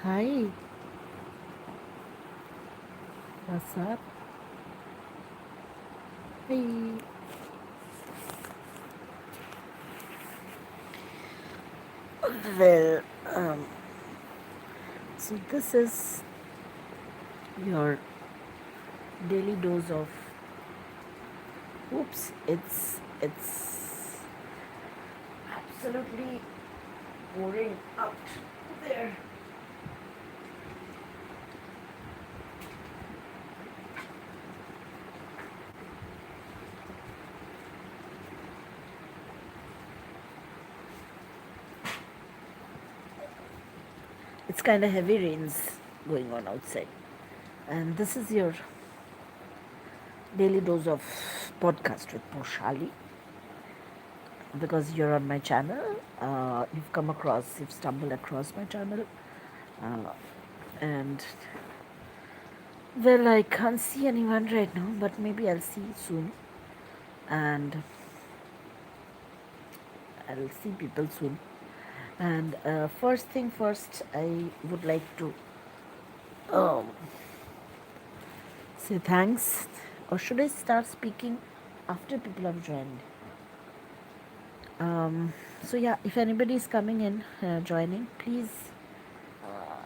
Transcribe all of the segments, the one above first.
Hi, what's up? Hey, well, um, so this is your daily dose of. Oops, it's absolutely pouring out there. It's kind of heavy rains going on outside, and this is your daily dose of podcast with Poushali because you're on my channel. You've stumbled across my channel, uh, and well, I can't see anyone right now, but maybe I'll see soon. And I'll see people soon. And first thing first, I would like to um, say thanks. Or should I start speaking after people have joined? So, yeah, if anybody is coming in, joining, please uh,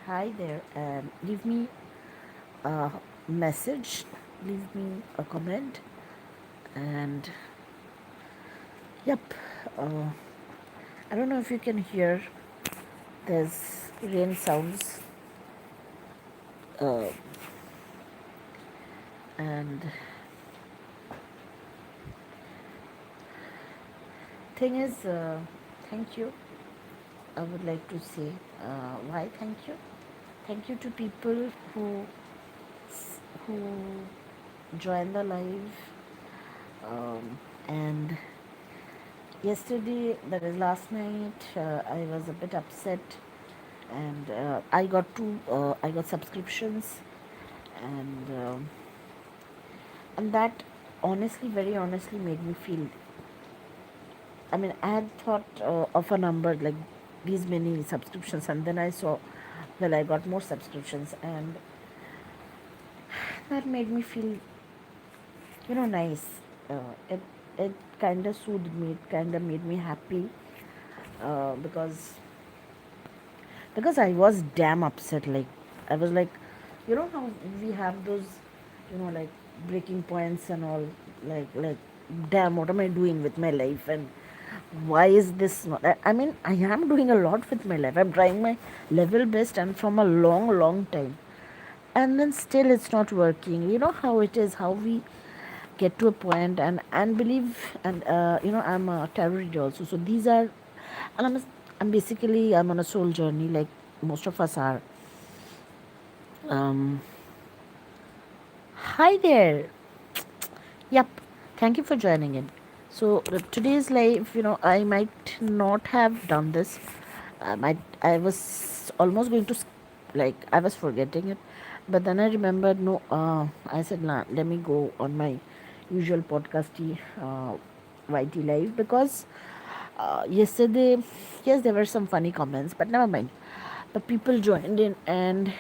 hi there and leave me a message, leave me a comment, and yep. Uh, I don't know if you can hear. There's rain sounds, uh, and thing is, thank you. I would like to say why thank you. Thank you to people who join the live. And yesterday, that is last night, I was a bit upset, and I got subscriptions, and that honestly, very honestly, made me feel. I mean, I had thought of a number like these many subscriptions, and then I saw, well, I got more subscriptions, and that made me feel, nice. It kind of soothed me. It kind of made me happy because I was damn upset. Like I was like, how we have those, like breaking points and all. Like, damn, what am I doing with my life? And why is this not? I mean, I am doing a lot with my life. I'm trying my level best, and from a long, long time, and then still it's not working. You know how it is. How we get to a point and believe, and I'm a tarot reader also. So these are, and I'm basically I'm on a soul journey like most of us are. um Hi there. Yep, thank you for joining in. So today's live, I might not have done this. I was almost going to like I was forgetting it, but then I remembered. No, I said, nah, let me go on my usual podcasty YT live because yesterday, yes, there were some funny comments, but never mind. But people joined in, and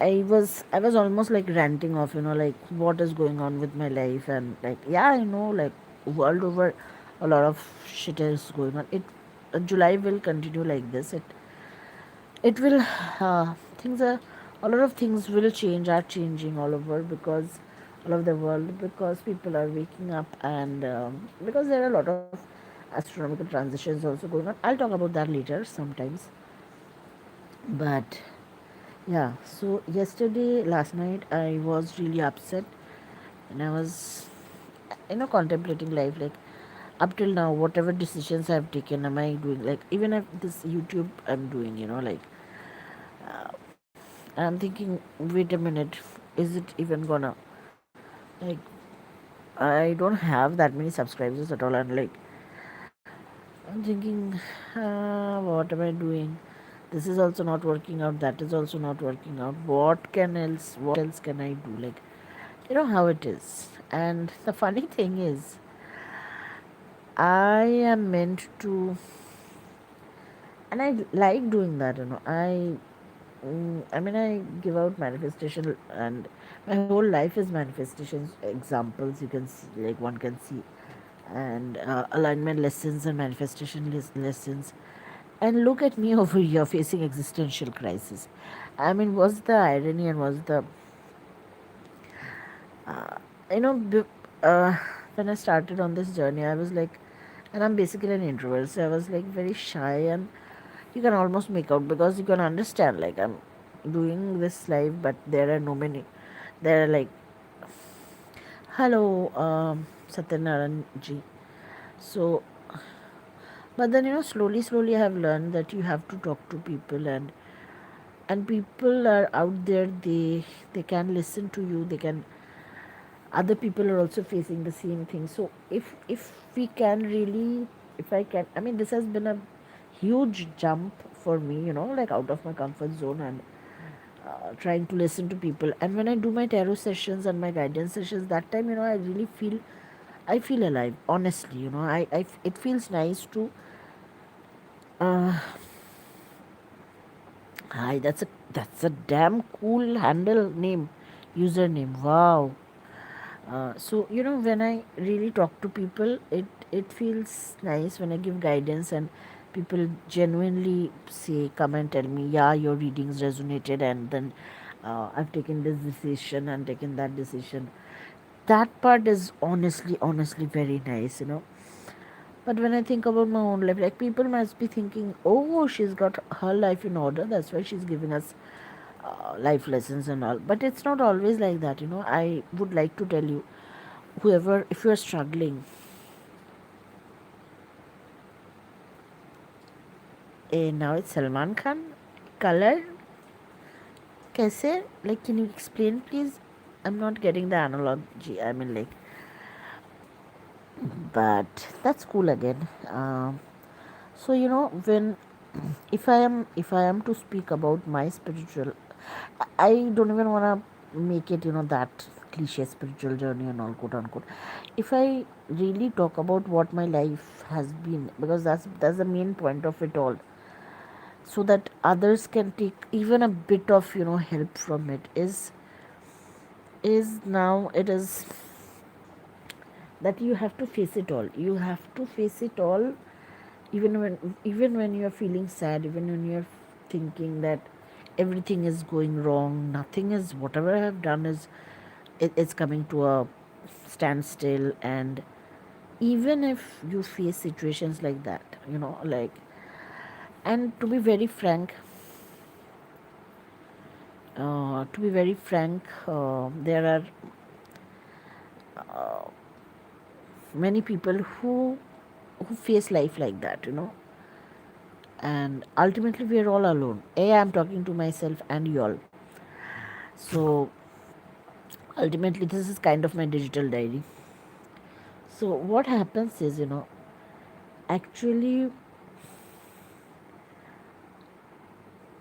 I was almost like ranting off, like what is going on with my life, and like, yeah, I know, like world over, a lot of shit is going on. July will continue like this. It will things are a lot of things will change, are changing all over, because all of the world, because people are waking up, and because there are a lot of astronomical transitions also going on. I'll talk about that later sometimes. But yeah, so yesterday, last night, I was really upset, and I was, contemplating life, like up till now, whatever decisions I've taken, am I doing, like, even if this YouTube I'm doing, like, I'm thinking, wait a minute, is it even gonna, like, I don't have that many subscribers at all, and like, I'm thinking, what am I doing? This is also not working out. That is also not working out. What else can I do? Like, you know how it is. And the funny thing is, I am meant to and I like doing that. I mean, I give out manifestation, and my whole life is manifestations examples. You can see, like one can see, and alignment lessons and manifestation lessons. And look at me over here facing existential crisis. I mean, what's the irony and what's the uh, you know b- uh, when I started on this journey, I was like, and I'm basically an introvert, so I was like very shy, and you can almost make out because you can understand, like, I'm doing this live, but there are no many, there are like, hello, Satyanarayan ji. So, but then, slowly I have learned that you have to talk to people, and people are out there, they can listen to you, they can, other people are also facing the same thing. So if we can really, if I can, I mean, this has been a huge jump for me, like out of my comfort zone, and trying to listen to people. And when I do my tarot sessions and my guidance sessions, that time, I really feel, I feel alive, honestly. It feels nice to uh, hi, that's a damn cool handle name, username. Wow. So, when I really talk to people, it feels nice when I give guidance, and people genuinely say, come and tell me, yeah, your readings resonated, and then I've taken this decision and taken that decision. That part is honestly very nice. But when I think about my own life, like, people must be thinking, oh, she's got her life in order. That's why she's giving us life lessons and all. But it's not always like that. I would like to tell you, whoever, if you are struggling, now it's Salman Khan, color, kaise? Like, can you explain, please? I'm not getting the analogy. I mean, like, but that's cool again. So, when, if I am to speak about my spiritual, I don't even want to make it, that cliche spiritual journey and all, quote unquote. If I really talk about what my life has been, because that's the main point of it all, so that others can take even a bit of, help from it, is now it is that you have to face it all. You have to face it all, even when you're feeling sad, even when you're thinking that everything is going wrong, nothing is, whatever I have done is, it's coming to a standstill. And even if you face situations like that, like, and to be very frank, there are many people who face life like that. And ultimately we are all alone. I'm talking to myself and you all. So ultimately this is kind of my digital diary. So what happens is, actually,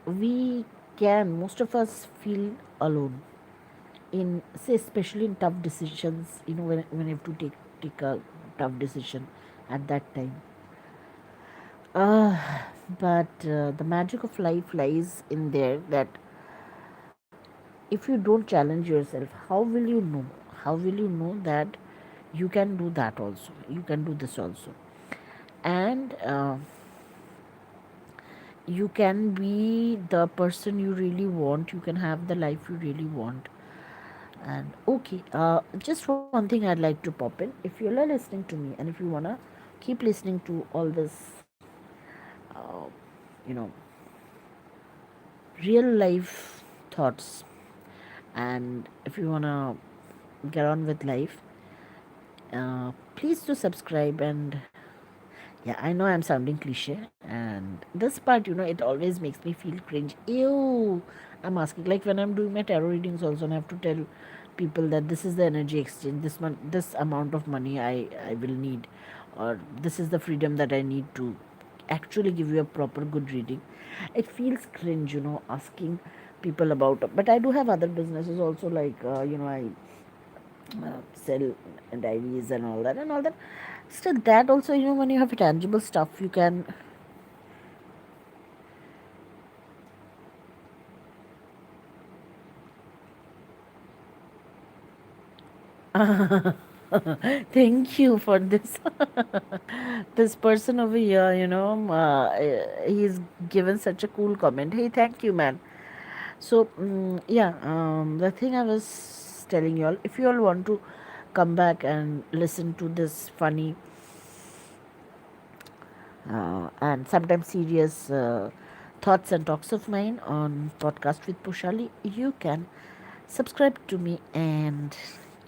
we can, most of us feel alone in, say, especially in tough decisions, when you have to take a tough decision at that time. uh, but the magic of life lies in there, that if you don't challenge yourself, how will you know that you can do that also, you can do this also, and you can be the person you really want, you can have the life you really want. And okay, just one thing I'd like to pop in. If you're listening to me, and if you wanna keep listening to all this, uh, you know real life thoughts, and if you wanna get on with life, please do subscribe. And yeah, I know I'm sounding cliche, and this part, it always makes me feel cringe. Ew, I'm asking, like, when I'm doing my tarot readings also, and I have to tell people that this is the energy exchange, this amount of money I will need, or this is the freedom that I need to actually give you a proper good reading. It feels cringe, asking people about. But I do have other businesses also, like, I sell diaries and all that. Still, that also, when you have tangible stuff, you can Thank you for this. This person over here, he's given such a cool comment. Hey, thank you, man. So, yeah, the thing I was telling you all, if you all want to come back and listen to this funny and sometimes serious thoughts and talks of mine on podcast with Pushali, you can subscribe to me, and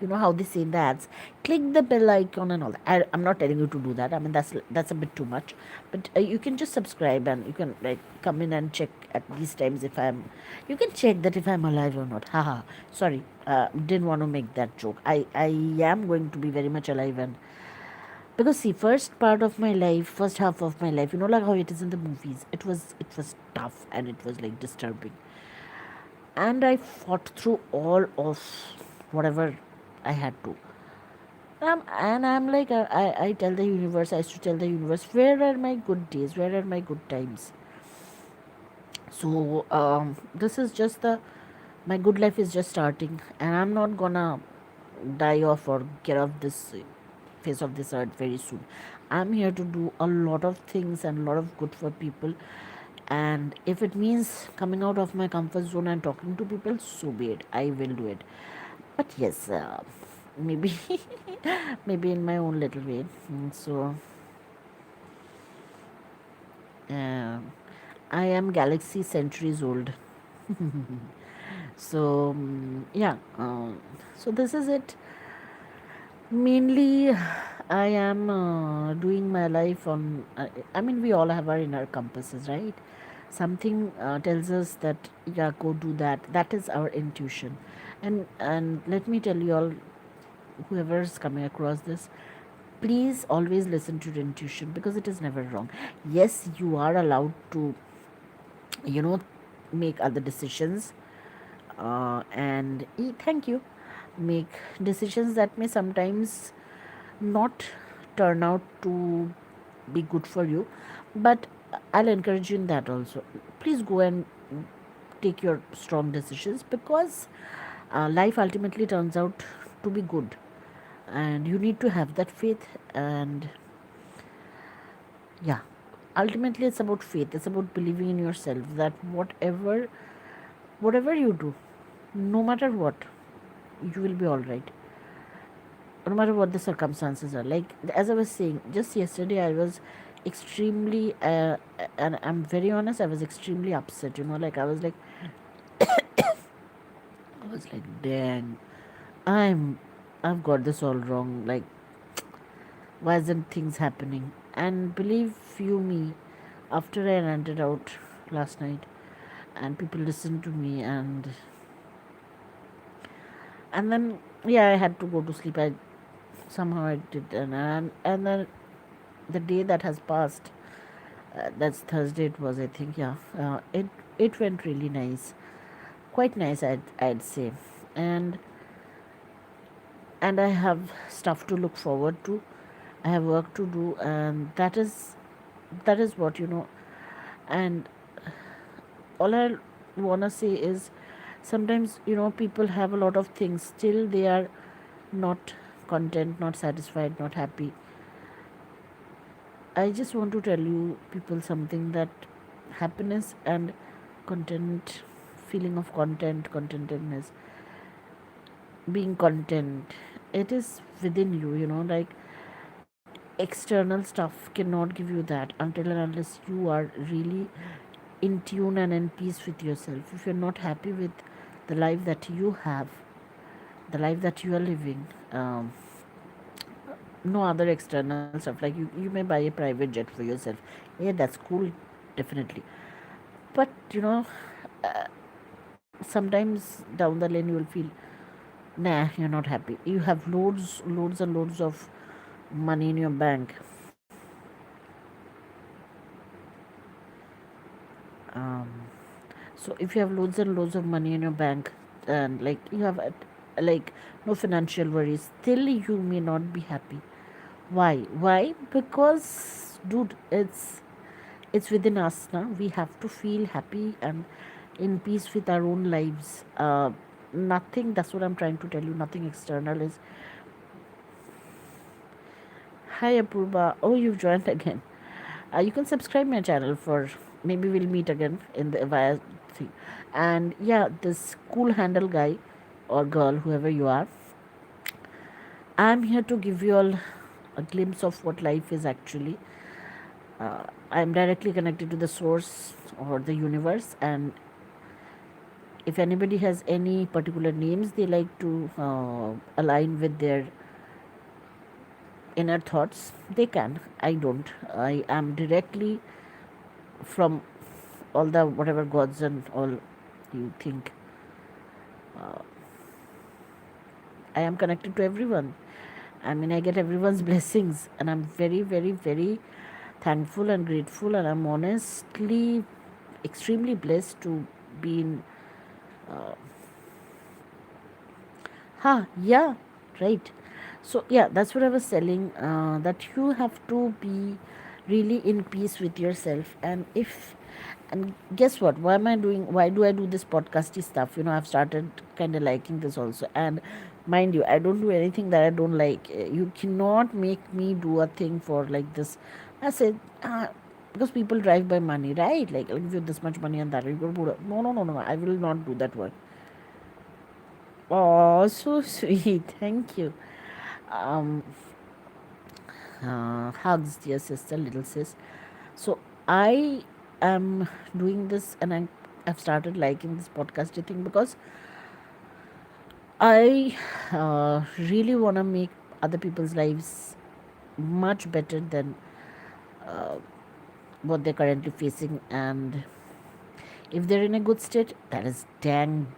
you know how they say in the ads, click the bell icon and all that. I'm not telling you to do that. I mean, that's a bit too much, but you can just subscribe and you can like come in and check at these times if I'm. You can check that if I'm alive or not. Haha. Sorry, didn't want to make that joke. I am going to be very much alive, and because see, first part of my life, first half of my life, like how it is in the movies, it was tough and it was like disturbing, and I fought through all of whatever I had to. And I'm like, I tell the universe, I used to tell the universe, where are my good days? Where are my good times? So, this is just my good life is just starting, and I'm not gonna die off or get off this face of this earth very soon. I'm here to do a lot of things and a lot of good for people. And if it means coming out of my comfort zone and talking to people, so be it. I will do it. But yes, maybe maybe in my own little way. So uh, I am galaxy centuries old. So yeah, so this is it. Mainly, I am doing my life on. I mean, we all have our inner compasses, right? Something tells us that yeah, go do that. That is our intuition, and let me tell you all, whoever is coming across this, please always listen to your intuition because it is never wrong. Yes, you are allowed to, you know, make other decisions, and thank you, make decisions that may sometimes not turn out to be good for you, but I'll encourage you in that also. Please go and take your strong decisions because life ultimately turns out to be good, and you need to have that faith. And yeah, ultimately it's about faith, it's about believing in yourself that whatever you do, no matter what, you will be all right, no matter what the circumstances are. Like as I was saying, just yesterday I was extremely and I'm very honest, I was extremely upset. Like I was like, dang, i'm I've got this all wrong. Like, why isn't things happening? And believe you me, after I ranted out last night and people listened to me, and then yeah, I had to go to sleep. I somehow I did, and then the day that has passed, that's Thursday it was, I think. Yeah, it went really nice, quite nice, I'd say. And and I have stuff to look forward to. I have work to do, and that is what. And all I wanna say is, sometimes people have a lot of things, still they are not content, not satisfied, not happy. I just want to tell you people something, that happiness and content, feeling of contentedness, being content, it is within you. Like, external stuff cannot give you that until and unless you are really in tune and in peace with yourself. If you're not happy with the life that you have, the life that you are living, no other external stuff, like you may buy a private jet for yourself, yeah, that's cool, definitely. But sometimes down the lane you will feel, nah, you're not happy. You have loads and loads of money in your bank. um, so if you have loads and loads of money in your bank, and like you have like no financial worries, still you may not be happy. Why? Because, dude, it's within us now. We have to feel happy and in peace with our own lives. Nothing, that's what I'm trying to tell you, nothing external is Hi Apurva. Oh, you've joined again. You can subscribe my channel for maybe we'll meet again in the via thing. And yeah, this cool handle guy or girl, whoever you are, I'm here to give you all a glimpse of what life is actually. I'm directly connected to the source or the universe, and if anybody has any particular names they like to align with their inner thoughts, they can. I don't. I am directly from all the whatever gods and all you think. I am connected to everyone. I mean, I get everyone's blessings, and I'm very, very, very thankful and grateful, and I'm honestly extremely blessed to be in. Yeah, right. So yeah, that's what I was telling. That you have to be really in peace with yourself, and guess what? Why am I doing? Why do I do this podcasty stuff? I've started kind of liking this also, and mind you, I don't do anything that I don't like. You cannot make me do a thing for like this. I said. Because people drive by money, right? Like, I'll give you this much money and that. You go, no, no, no, no, no. I will not do that work. Oh, so sweet. Thank you. Um, Hugs, dear sister, little sis. So I am doing this, and I've started liking this podcasting thing because I really want to make other people's lives much better than uh, what they're currently facing. And if they're in a good state, that is dang,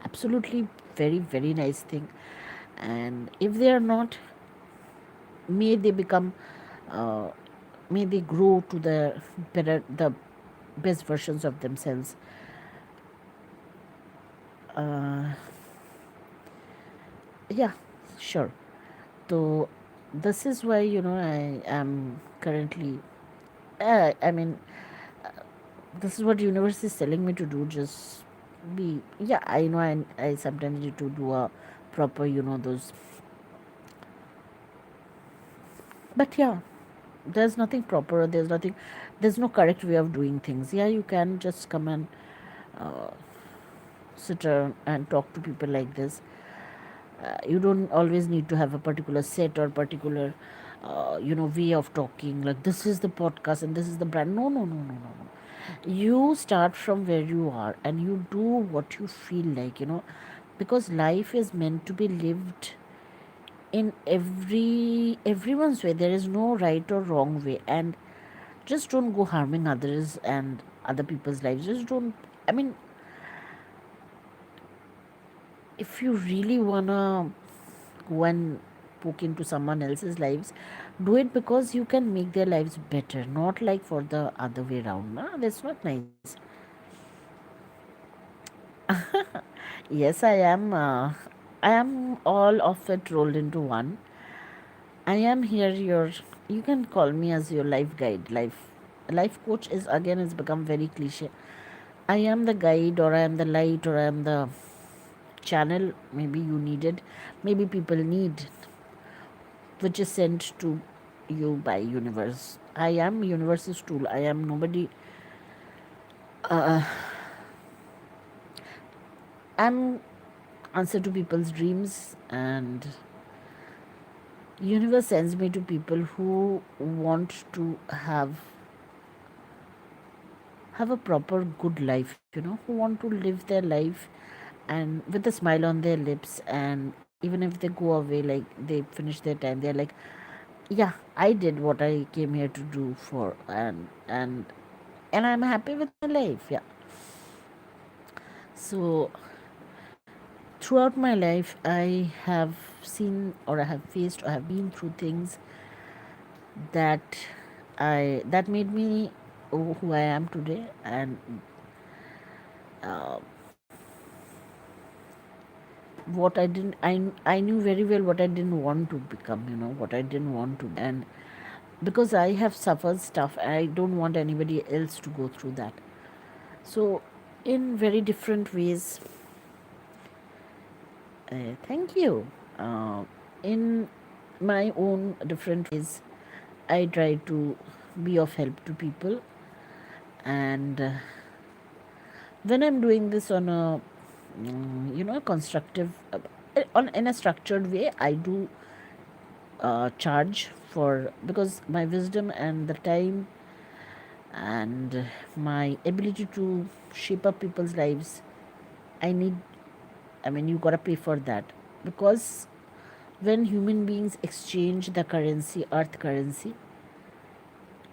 absolutely very, very nice thing. And if they are not, may they become uh, may they grow to the best versions of themselves. uh, yeah, sure. So this is why I am currently I mean, this is what universe is telling me to do. Just be, yeah, I know. I sometimes need to do a proper, those, but yeah, there's nothing proper, there's no correct way of doing things. Yeah, you can just come and sit around and talk to people like this. You don't always need to have a particular set or particular way of talking, like this is the podcast and this is the brand. No, no, no, no, no, no. You start from where you are and you do what you feel like, because life is meant to be lived in everyone's way. There is no right or wrong way, and just don't go harming others and other people's lives. Just don't. I mean, if you really wanna go and poke into someone else's lives, do it because you can make their lives better, not like for the other way around. Nah, that's not nice. Yes, I am all of it rolled into one. I am here, you can call me as your life guide. Life coach is, again, it's become very cliche. I am the guide, or I am the light, or I am the channel maybe you needed, maybe people need, which is sent to you by universe. I am universe's tool. I am nobody. I'm answer to people's dreams, and universe sends me to people who want to have a proper good life, who want to live their life and with a smile on their lips. And even if they go away, like they finish their time, they're like, yeah, I did what I came here to do for, and I'm happy with my life. Yeah. So throughout my life, I have seen, or I have faced, or I have been through things that that made me who I am today. And uh, what I didn't, I knew very well what I didn't want to become. What I didn't want to be. And because I have suffered stuff, I don't want anybody else to go through that. So in very different ways, thank you. In my own different ways, I try to be of help to people. And when I'm doing this on a constructive, on in a structured way, I do charge for, because my wisdom and the time and my ability to shape up people's lives, I need, I mean, you gotta pay for that. Because when human beings exchange the currency, earth currency,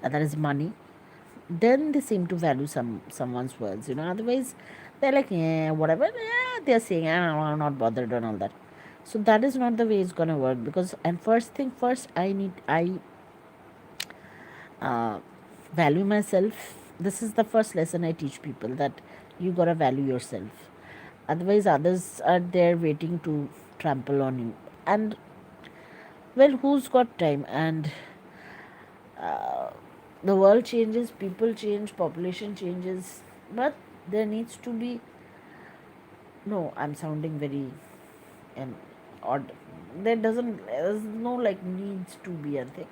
that is money, then they seem to value someone's words. Otherwise, they're like, yeah, whatever, yeah, they're saying, I'm not bothered and all that. So that is not the way it's gonna work. Because, and first thing first, I uh, value myself. This is the first lesson I teach people, that you gotta value yourself. Otherwise, others are there waiting to trample on you. And well, who's got time? And uh, the world changes, people change, population changes, but there needs to be, no, I'm sounding very um, odd. There's no like needs to be a thing.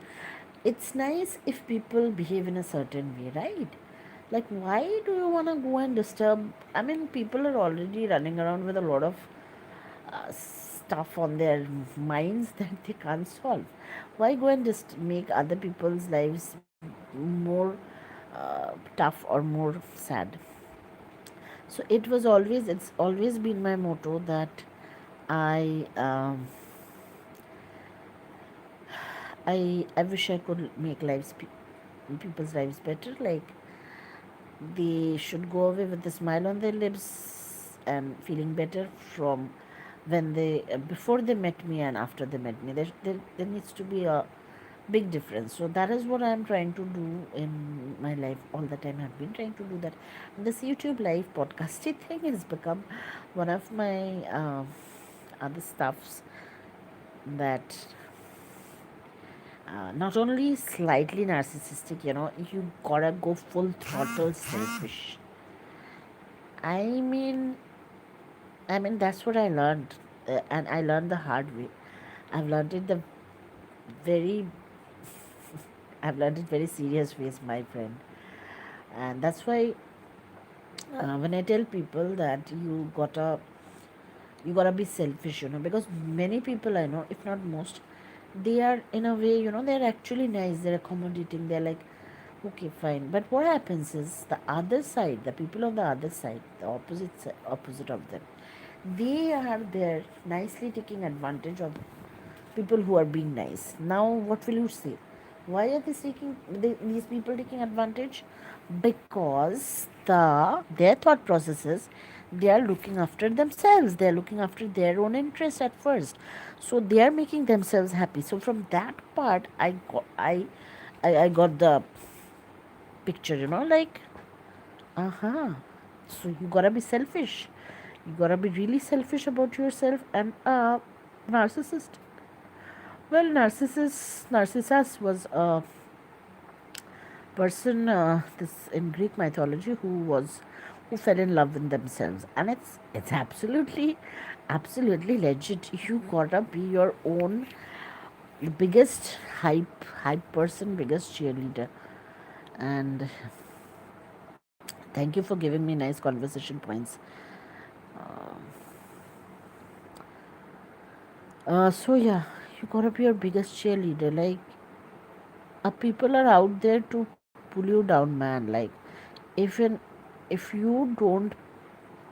It's nice if people behave in a certain way, right? Like, why do you want to go and disturb? I mean, people are already running around with a lot of stuff on their minds that they can't solve. Why go and just make other people's lives more tough or more sad? So it's always been my motto that I um, I wish I could make people's lives better. Like, they should go away with a smile on their lips and feeling better from when they before they met me and after they met me. There needs to be a big difference. So that is what I'm trying to do in my life all the time. I've been trying to do that. This YouTube live podcasting thing has become one of my other stuffs that not only slightly narcissistic, you gotta go full throttle selfish. I mean, that's what I learned, and I learned the hard way. I've learned it the very, I've learned it very serious ways, my friend, and that's why when I tell people that you gotta be selfish, because many people I know, if not most, they are in a way, they're actually nice, they're accommodating, they're like, okay, fine. But what happens is the other side, the people on the other side, the opposite of them, they are there nicely taking advantage of people who are being nice. Now, what will you say? Why are these people taking advantage? Because their thought processes, they are looking after themselves. They are looking after their own interest at first, so they are making themselves happy. So from that part, I got the picture. Like, uh-huh. So you gotta be selfish. You gotta be really selfish about yourself. And narcissist. Well, Narcissus was a person, this in Greek mythology, who fell in love with themselves, and it's absolutely legit. You gotta be your own biggest hype person, biggest cheerleader. And thank you for giving me nice conversation points. So yeah, you gotta be your biggest cheerleader. Like, people are out there to pull you down, man. Like, if in if you don't,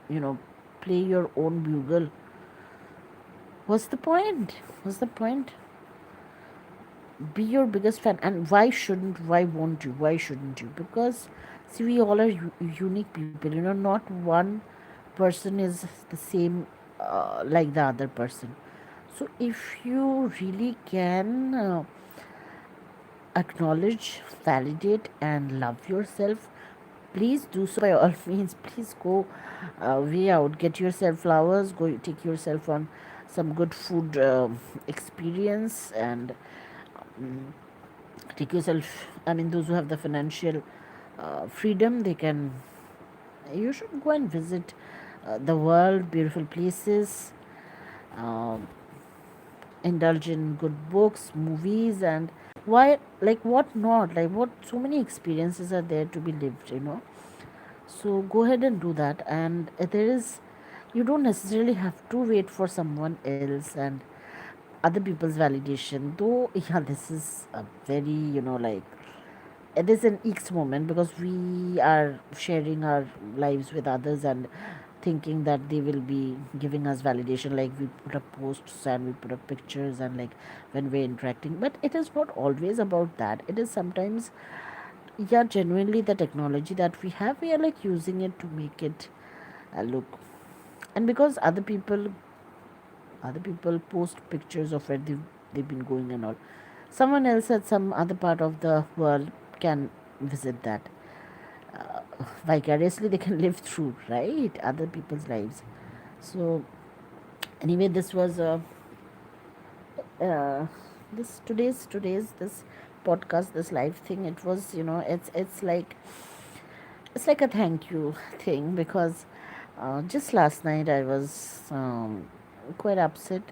you know, play your own bugle, what's the point? What's the point? Be your biggest fan. And why won't you? Why shouldn't you? Because see, we all are unique people. Not one person is the same like the other person. So if you really can acknowledge, validate, and love yourself, please do so by all means. Please go way out, get yourself flowers, go take yourself on some good food experience, and take yourself. I mean, those who have the financial freedom, they can. You should go and visit the world, beautiful places. Um indulge in good books, movies, and why, like, what not? Like, what, so many experiences are there to be lived. So go ahead and do that. And there is, you don't necessarily have to wait for someone else and other people's validation. Though, yeah, this is a very, like, it is an X moment because we are sharing our lives with others and thinking that they will be giving us validation, like we put up posts and we put up pictures and like when we're interacting. But it is not always about that. It is sometimes, yeah, genuinely the technology that we have, we are like using it to make it look. And because other people post pictures of where they've been going and all, someone else at some other part of the world can visit that. uh, Vicariously they can live through, right, other people's lives. So anyway, this was uh, this today's this podcast, this live thing. It was, it's like a thank you thing because just last night I was quite upset,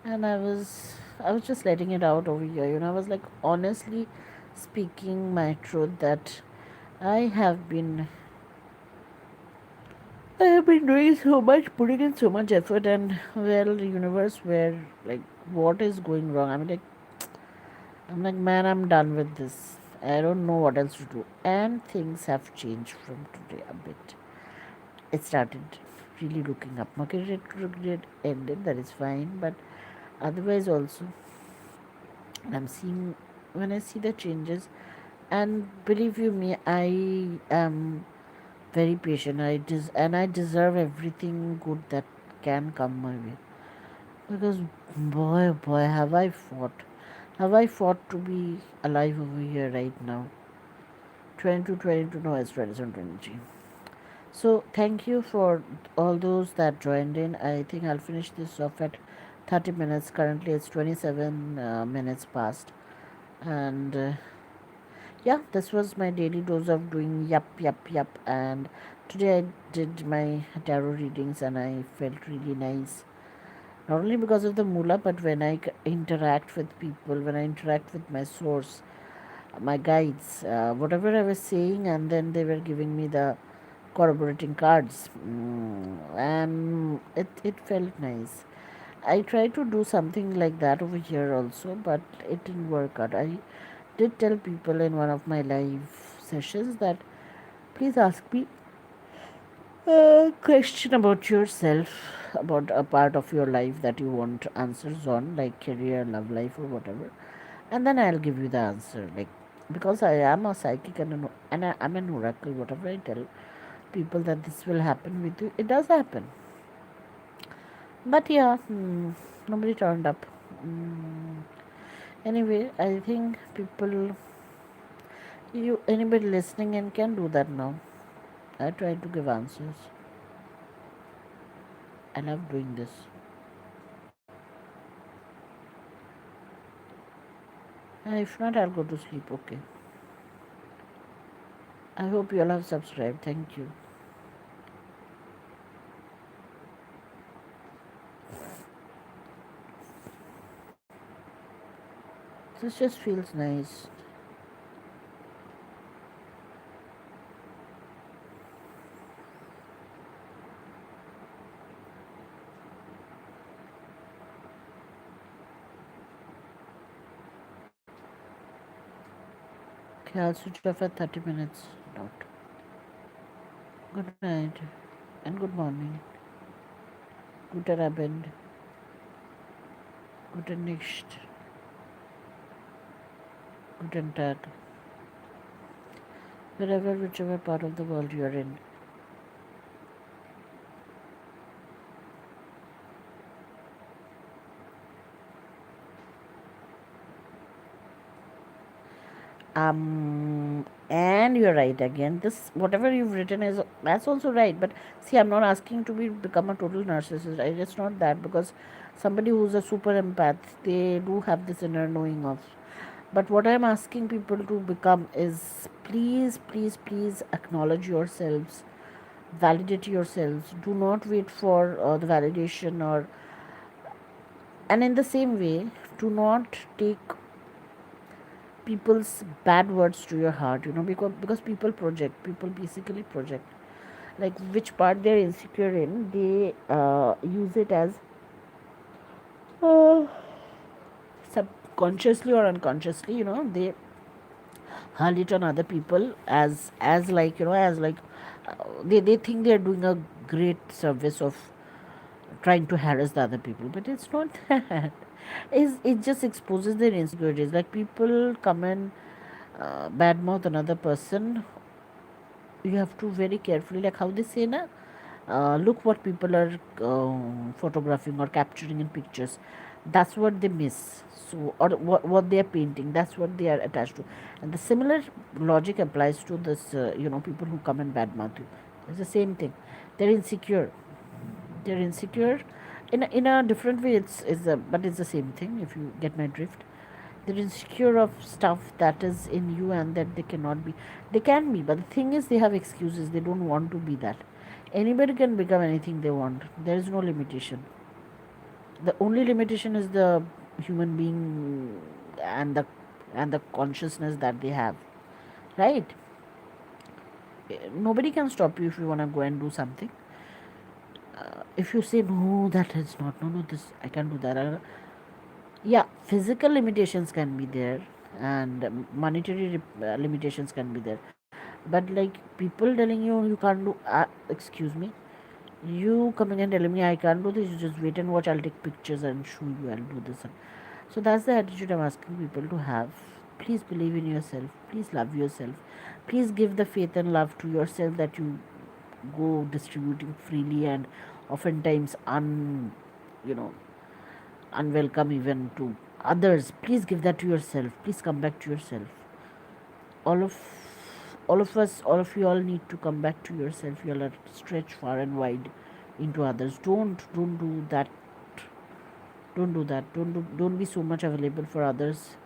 and I was just letting it out over here. I was like honestly speaking my truth that I have been I have been doing so much, putting in so much effort, and well, the universe, where like, what is going wrong? I'm like, man, I'm done with this. I don't know what else to do. And things have changed from today a bit. It started really looking up. Market rate ended, that is fine, but otherwise also, I'm seeing, when I see the changes, and believe you me, I am very patient. And I deserve everything good that can come my way. Because boy, oh boy, have I fought to be alive over here right now. 22, no, it's 27, 23. So thank you for all those that joined in. I think I'll finish this off at 30 minutes. Currently it's 27 minutes past. And yeah, this was my daily dose of doing yup, yup, yup. And today I did my tarot readings and I felt really nice. Not only because of the moolah, but when I interact with people, when I interact with my source, my guides, whatever I was saying, and then they were giving me the corroborating cards, and it felt nice. I tried to do something like that over here also, but it didn't work out. I did tell people in one of my live sessions that please ask me a question about yourself, about a part of your life that you want answers on, like career, love life, or whatever, and then I'll give you the answer. Like, because I am a psychic I'm an oracle. Whatever I tell people that this will happen with you, it does happen. But yeah, nobody turned up. Mm, Anyway, I think anybody listening in can do that now. I try to give answers. I love doing this. If not, I'll go to sleep. Okay. I hope you all have subscribed. Thank you. This just feels nice. Okay, I'll switch off at 30 minutes. Dot. Good night and good morning. Guten Abend. Guten Nacht. Guten Tag. Wherever, whichever part of the world you're in. And you're right again. This, whatever you've written, is that's also right. But see, I'm not asking to become a total narcissist. It's not that, because somebody who's a super empath, they do have this inner knowing of. But what I'm asking people to become is, please, please, please acknowledge yourselves, validate yourselves. Do not wait for the validation, or And in the same way, do not take people's bad words to your heart, because people basically project, like which part they're insecure in, they use it as, uh, subconsciously or unconsciously, they hurl it on other people as like, they think they're doing a great service of trying to harass the other people, but it's not that. It just exposes their insecurities. Like, people come and badmouth another person, you have to very carefully, like how they say na, look what people are photographing or capturing in pictures, that's what they miss. So, or what they are painting, that's what they are attached to. And the similar logic applies to this, people who come and badmouth you. It's the same thing. They're insecure. They're insecure in a different way. But it's the same thing, if you get my drift. They're insecure of stuff that is in you and that they cannot be. They can be, but the thing is, they have excuses. They don't want to be that. Anybody can become anything they want. There is no limitation. The only limitation is the human being and the consciousness that they have. Right? Nobody can stop you if you want to go and do something. If you say no, that is not, no, this I can't do that. Yeah, physical limitations can be there, and monetary limitations can be there, but like people telling you can't do, excuse me, you coming and telling me I can't do this, you just wait and watch, I'll take pictures and show you I'll do this. So that's the attitude I'm asking people to have. Please believe in yourself, please love yourself, please give the faith and love to yourself that you go distributing freely and oftentimes you know unwelcome even to others. Please give that to yourself, please come back to yourself. all of all of you all need to come back to yourself. You all are stretched far and wide into others. Don't do that. Don't be so much available for others,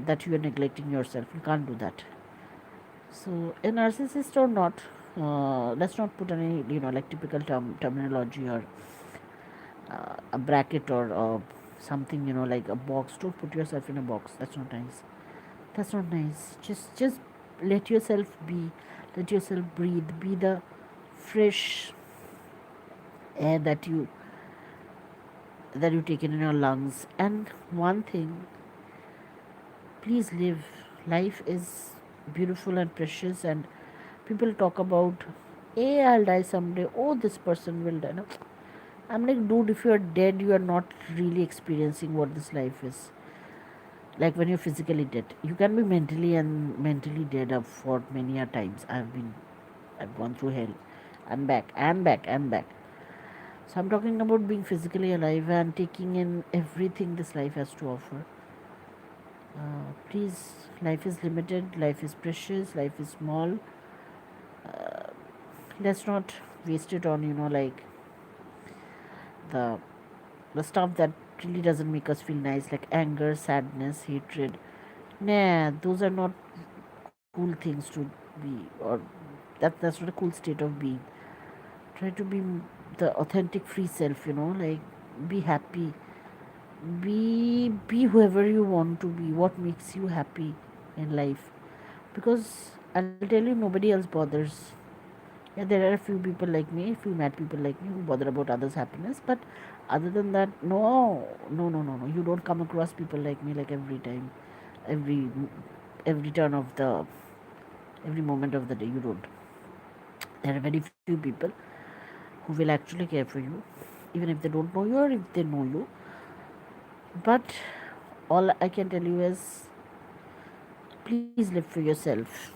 that you are neglecting yourself. You can't do that. So a narcissist or not, let's not put any, like typical terminology, or a bracket, or something, like a box. Don't put yourself in a box. That's not nice. That's not nice. Just let yourself be. Let yourself breathe. Be the fresh air that you take in your lungs. And one thing, please live. Life is beautiful and precious, and people talk about, hey, I'll die someday. Oh, this person will die. No. I'm like, dude, if you're dead, you are not really experiencing what this life is. Like when you're physically dead, you can be mentally dead up for many a times. I've gone through hell and back and back and back. So I'm talking about being physically alive and taking in everything this life has to offer. Please, life is limited, life is precious, life is small. Let's not waste it on, like the the stuff that really doesn't make us feel nice, like anger, sadness, hatred. Nah, those are not cool things to be, or that's not a cool state of being. Try to be the authentic free self, like be happy, be whoever you want to be, what makes you happy in life. Because I'll tell you, nobody else bothers. Yeah, there are a few people like me, a few mad people like me who bother about others' happiness, but other than that, no, no, no, no, no. You don't come across people like me, like every time, every every turn of the every moment of the day. You don't. There are very few people who will actually care for you, even if they don't know you or if they know you. But all I can tell you is, please live for yourself.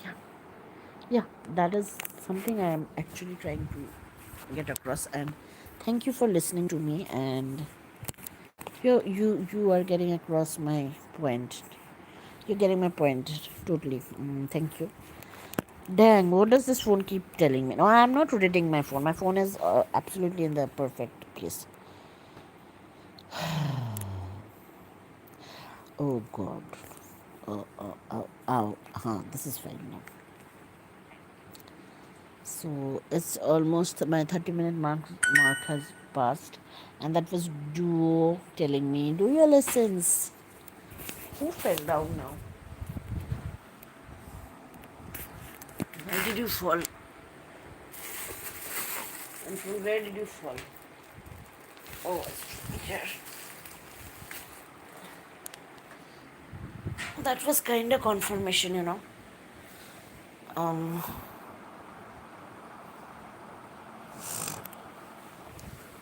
Yeah, yeah, that is something I am actually trying to get across. And thank you for listening to me. And you are getting across my point. You're getting my point totally. Thank you. Dang, what does this phone keep telling me? No, I'm not rotating my phone. My phone is absolutely in the perfect place. Oh God. Oh, oh, oh, oh. This is fine now. So it's almost my 30-minute mark has passed, and that was Duo telling me, "Do your lessons." Who fell down now? Where did you fall? And from where did you fall? Oh, here. That was kind of confirmation. Um,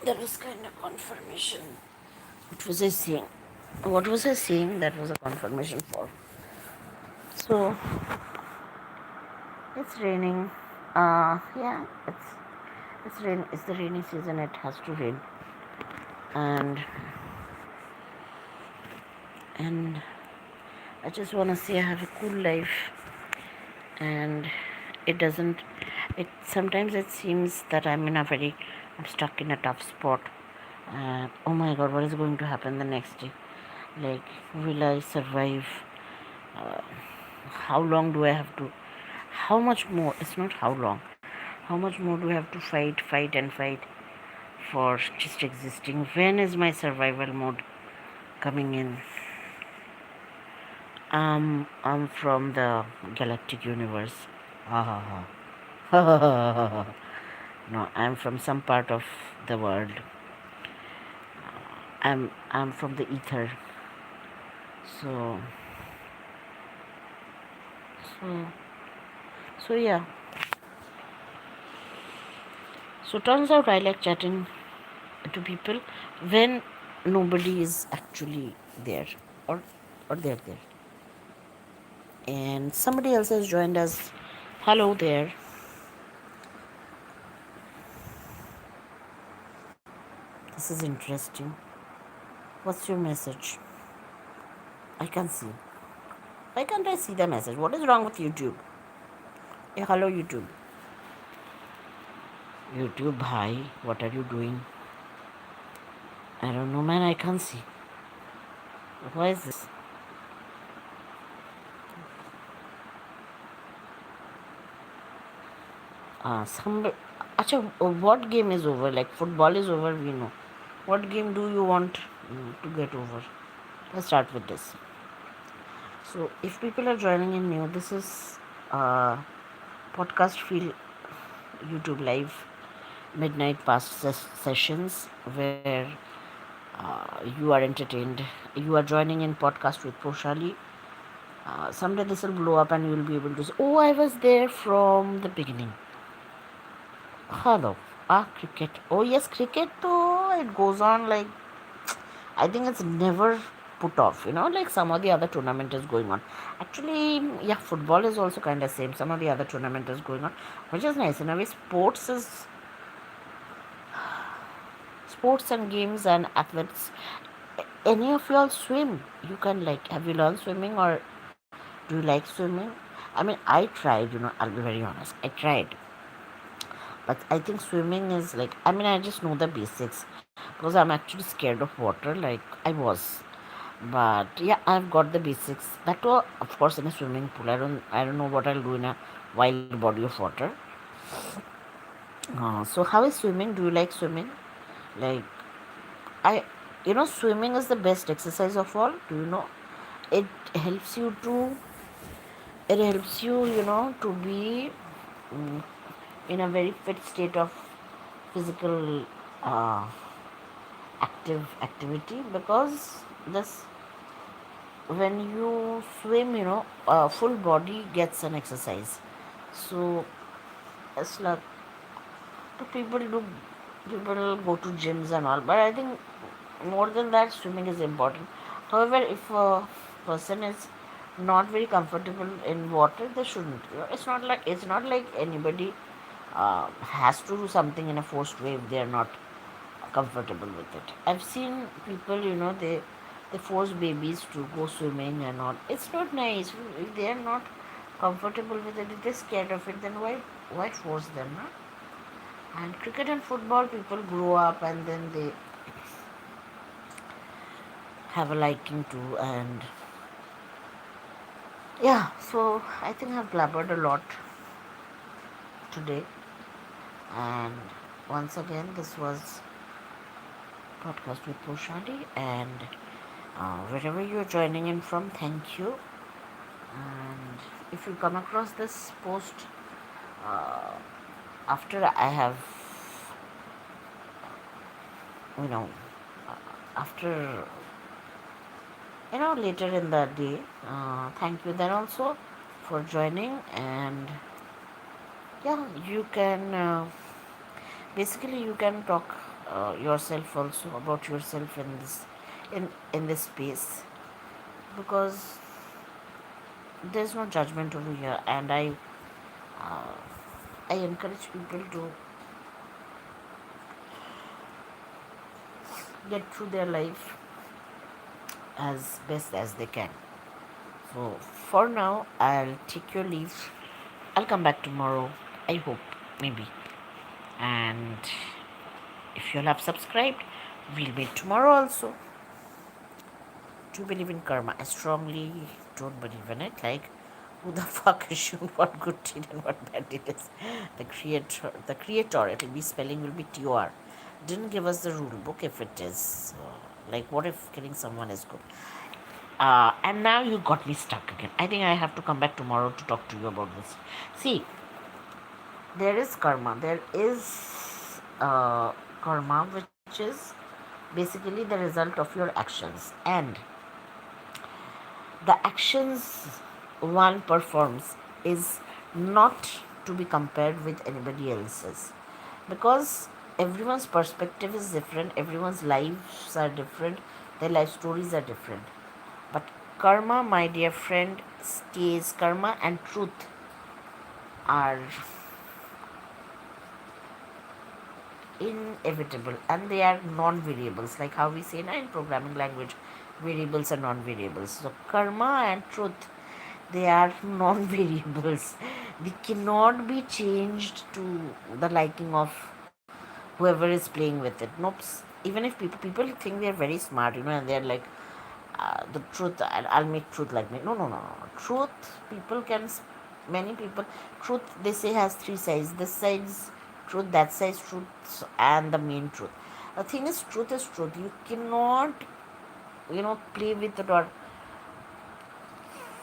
that was kind of confirmation. What was I saying? What was I saying? That was a confirmation for. So it's raining. Yeah, it's rain. It's the rainy season. It has to rain, and and I just want to say I have a cool life, and it doesn't. It sometimes it seems that I'm stuck in a tough spot. Oh my God, what is going to happen the next day? Like, will I survive? Uh, how long do I have to? How much more? It's not how long. How much more do I have to fight, and fight for just existing? When is my survival mode coming in? I'm from the galactic universe. Ha ha ha. Ha ha ha ha. No, I'm from some part of the world. I'm from the ether. So so so yeah. So turns out I like chatting to people when nobody is actually there, or they're there. And somebody else has joined us. Hello there. This is interesting. What's your message? I can't see. Why can't I see the message? What is wrong with YouTube? Hey, hello YouTube. YouTube, hi. What are you doing? I don't know, man. I can't see. Why is this? Some. Acha, what game is over? Like football is over, we know. What game do you want to get over? Let's start with this. So, if people are joining in new, this is podcast feel YouTube live midnight past sessions where you are entertained. You are joining in podcast with Poushali. Someday this will blow up and you will be able to say, "Oh, I was there from the beginning." Hello. Cricket. Oh, yes, cricket, though, it goes on like, I think it's never put off, like some of the other tournament is going on. Actually, yeah, football is also kind of same. Some of the other tournament is going on, which is nice. In a way, sports and games and athletes. Any of y'all swim? You can, like, have you learned swimming, or do you like swimming? I mean, I tried, I'll be very honest. I tried. But I think swimming is like, I mean, I just know the basics because I'm actually scared of water, like I was. But yeah, I've got the basics. That too, of course, in a swimming pool. I don't know what I'll do in a wild body of water. So how is swimming? Do you like swimming? Like, I, swimming is the best exercise of all. Do you know? It helps you to. It helps you, to be mm, in a very fit state of physical uh, activity, because this when you swim, full body gets an exercise. So it's like, people do people go to gyms and all, but I think more than that, swimming is important. However, if a person is not very comfortable in water, they shouldn't. It's not like anybody has to do something in a forced way if they are not comfortable with it. I've seen people, they force babies to go swimming and all. It's not nice. If they are not comfortable with it, if they're scared of it, then why force them? Huh? And cricket and football, people grow up and then they have a liking to. And yeah, so I think I've blabbered a lot today. And once again, this was podcast with Poushali, and wherever you're joining in from, thank you. And if you come across this post uh, after I have, you know, after, later in the day, thank you then also for joining. And yeah, you can basically you can talk yourself also about yourself in this space, because there's no judgment over here. And uh, I encourage people to get through their life as best as they can. So for now, I'll take your leave. I'll come back tomorrow. I hope, maybe. And if you'll have subscribed, we'll meet tomorrow also. Do believe in karma? I strongly don't believe in it. Like, who the fuck issued what good deed and what bad deed is? The creator, it will be spelling will be TOR. Didn't give us the rule book if it is. Like, what if killing someone is good? And now you got me stuck again. I think I have to come back tomorrow to talk to you about this. See, there is karma. There is karma, which is basically the result of your actions. And the actions one performs is not to be compared with anybody else's, because everyone's perspective is different, everyone's lives are different, their life stories are different. But karma, my dear friend, stays. Karma and truth are inevitable, and they are non-variables, like how we say now in programming language, variables are non-variables. So karma and truth, they are non-variables. They cannot be changed to the liking of whoever is playing with it. Nope. Even if people think they're very smart, and they're like, the truth, I'll make truth like me. No, no, no, no. Truth, people can, many people, truth, they say, has three sides. This side's truth, that side's truth, and the main truth. The thing is, truth is truth. You cannot, play with it or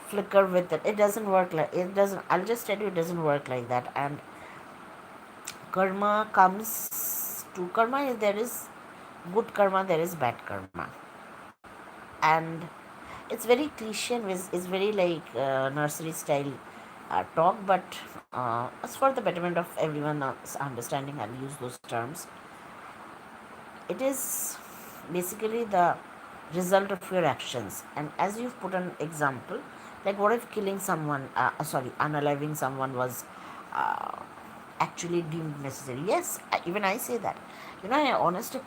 flicker with it. It doesn't work like it doesn't. I'll just tell you, it doesn't work like that. And karma comes to karma. There is good karma, there is bad karma, and it's very cliche and is very like nursery style talk, but as for the betterment of everyone's understanding, I'll use those terms. It is basically the result of your actions. And as you've put an example, like, what if killing someone, unaliving someone was uh, actually deemed necessary? Yes, even I say that. Honestly,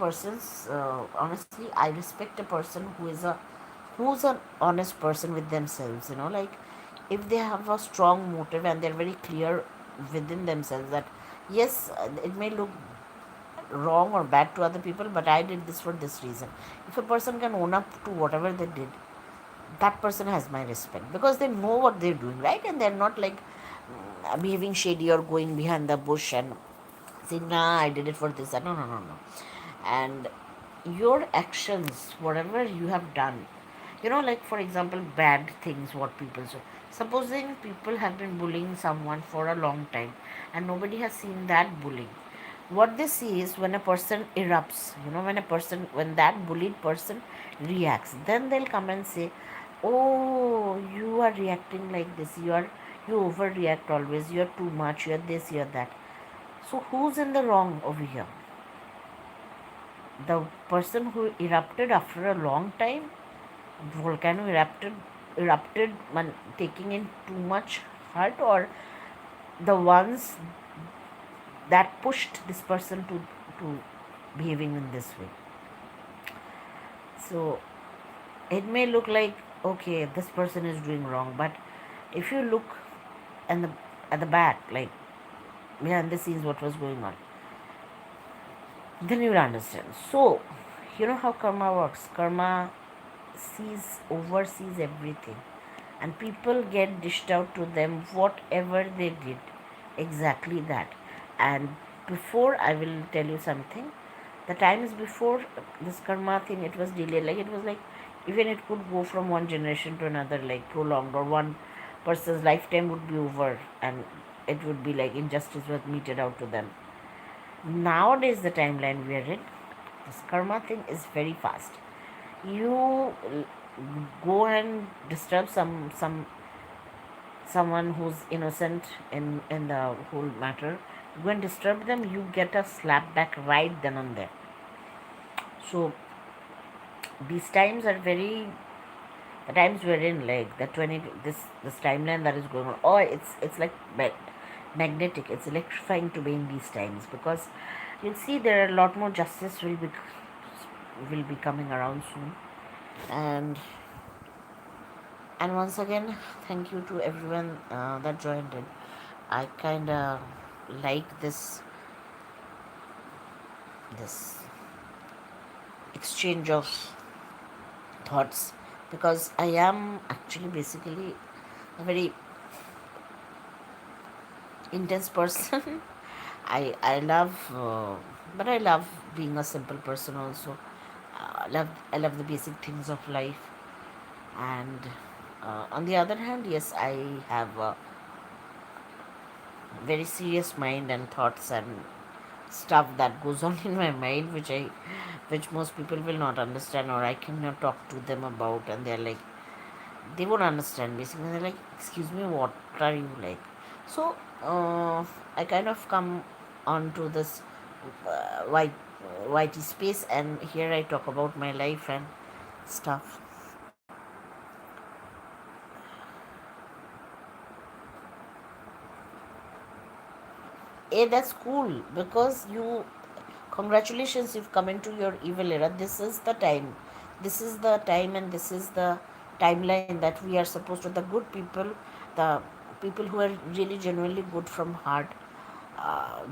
I respect a person who's an honest person with themselves. Like, if they have a strong motive and they're very clear within themselves that yes, it may look wrong or bad to other people, but I did this for this reason. If a person can own up to whatever they did, that person has my respect, because they know what they're doing, right? And they're not like behaving shady or going behind the bush and saying, nah, I did it for this. No, no, no, no. And your actions, whatever you have done, like, for example, bad things, what people say. Supposing people have been bullying someone for a long time and nobody has seen that bullying. What they see is when a person erupts, when that bullied person reacts, then they'll come and say, oh, you are reacting like this, you overreact always, you're too much, you're this, you're that. So who's in the wrong over here? The person who erupted after a long time, volcano erupted taking in too much hurt, or the ones that pushed this person to behaving in this way? So it may look like, okay, this person is doing wrong, but if you look and at the back, like behind the scenes, what was going on, then you will understand. So you know how karma works. Karma oversees everything, and people get dished out to them whatever they did, exactly that. And before, I will tell you something. The times before this karma thing, it was delayed. Like, it was like, even it could go from one generation to another, like prolonged, or one person's lifetime would be over, and it would be like injustice was meted out to them. Nowadays, the timeline we are in, this karma thing is very fast. You go and disturb someone who's innocent in the whole matter. You go and disturb them, you get a slap back right then and there. So these times are very, the times we're in, like the 20, this timeline that is going on, oh, it's like magnetic, it's electrifying to be in these times, because you'll see there are a lot more justice will be coming around soon. And and once again, thank you to everyone that joined in. I kind of like this exchange of thoughts, because I am actually basically a very intense person. I love, but I love being a simple person also. I love the basic things of life, and on the other hand, yes, I have a very serious mind and thoughts and stuff that goes on in my mind, which most people will not understand, or I cannot talk to them about, and they're like, they won't understand. Basically, they're like, excuse me, what are you like? So I kind of come onto this whitey space, and here I talk about my life and stuff. That's cool, because you, congratulations, you've come into your evil era. This is the time, this is the time, and this is the timeline that we are supposed to, the good people, the people who are really genuinely good from heart,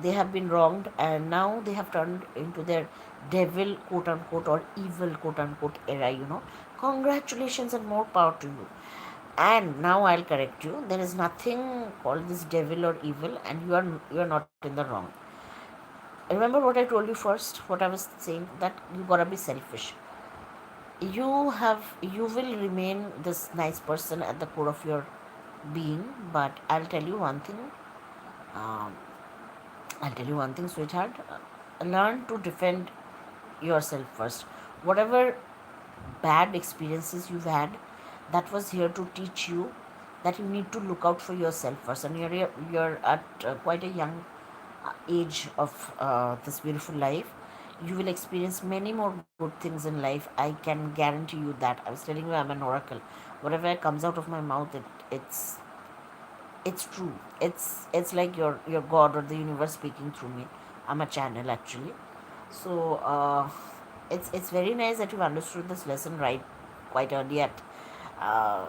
they have been wronged, and now they have turned into their devil, quote unquote, or evil, quote unquote, era, congratulations and more power to you. And now I'll correct you, there is nothing called this devil or evil, and you are not in the wrong. Remember what I told you first, what I was saying, that you gotta be selfish. You will remain this nice person at the core of your being, but um, I'll tell you one thing, sweetheart. Learn to defend yourself first. Whatever bad experiences you've had, that was here to teach you that you need to look out for yourself first. And you're at quite a young age of this beautiful life. You will experience many more good things in life. I can guarantee you that. I was telling you, I'm an oracle. Whatever comes out of my mouth, it's true. It's like your god or the universe speaking through me. I'm a channel, actually. So it's very nice that you've understood this lesson right quite early at uh,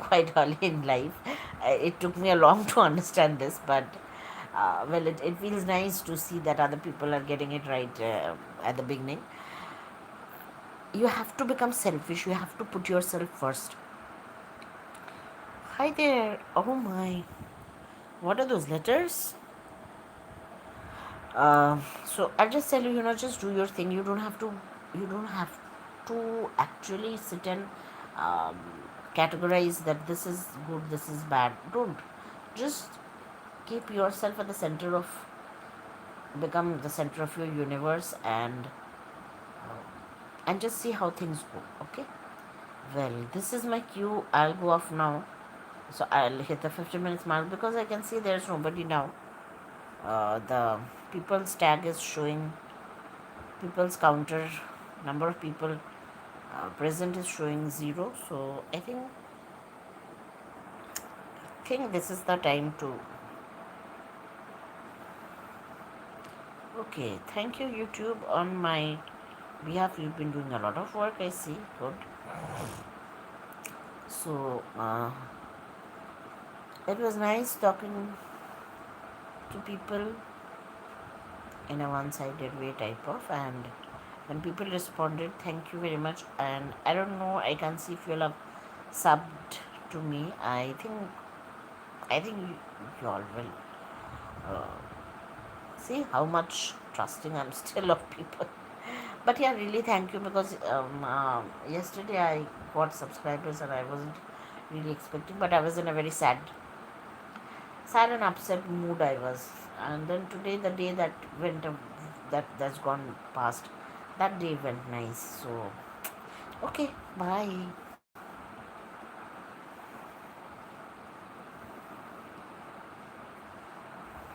quite early in life. It took me a long to understand this, but well, it feels nice to see that other people are getting it right at the beginning. You have to become selfish. You have to put yourself first. Hi there. Oh my. What are those letters? So I'll just tell you, just do your thing. You don't have to actually sit and um, categorize that this is good, this is bad. Don't. Just keep yourself at the center of, become the center of your universe, and just see how things go. Okay. Well, this is my cue. I'll go off now. So I'll hit the 15 minutes mark, because I can see there's nobody now. The people's tag is showing, people's counter, number of people present is showing 0. So I think this is the time to. Okay, thank you, YouTube, on my behalf. You've been doing a lot of work, I see. Good. So it was nice talking to people in a one-sided way, type of. And when people responded, thank you very much. And I don't know, I can see if you'll have subbed to me. I think you all will See how much trusting I'm still of people. But yeah, really thank you, because yesterday I got subscribers and I wasn't really expecting, but I was in a very sad and upset mood I was. And then today, the day that went, that's gone past, that day went nice. So okay, bye.